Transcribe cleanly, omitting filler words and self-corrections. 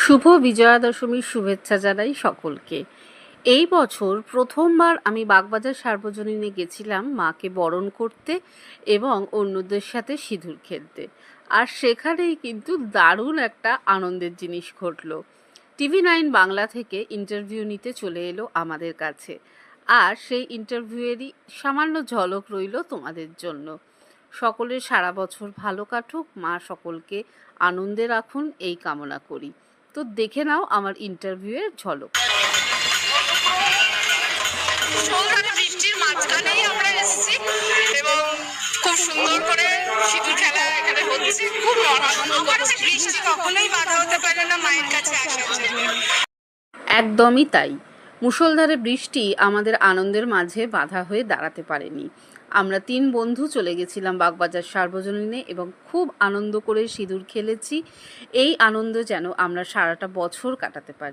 শুভ বিজয়া দশমীর শুভেচ্ছা জানাই সকলকে। এই বছর প্রথমবার আমি বাগবাজার সার্বজনীনে গেছিলাম মাকে বরণ করতে এবং অন্যদের সাথে সিঁদুর খেলতে। আর সেখানেই কিন্তু দারুণ একটা আনন্দের জিনিস ঘটল। TV9 বাংলা থেকে ইন্টারভিউ নিতে চলে এলো আমাদের কাছে, আর সেই ইন্টারভিউয়েরই সামান্য ঝলক রইল তোমাদের জন্য। সকলের সারা বছর ভালো কাটুক, মা সকলকে আনন্দে রাখুন এই কামনা করি। তো দেখে নাও আমার ইন্টারভিউয়ের ঝলক। বৃষ্টির মাঝখানেই আমরা এসেছি এবং খুব সুন্দর করে সিঁদুর খেলা এখানে হচ্ছে। খুব আনন্দ করছে। বৃষ্টি কখনোই বাধা হতে পারে না মায়ের কাছে আসার জন্য। একদমই তাই। মুষলধারে বৃষ্টি আমাদের আনন্দের মাঝে বাধা হয়ে দাঁড়াতে পারেনি। আমরা 3 বন্ধু চলে গেছিলাম বাগবাজার সার্বজনীনে এবং খুব আনন্দ করে সিঁদুর খেলেছি। এই আনন্দ যেন আমরা সারাটা বছর কাটাতে পারি।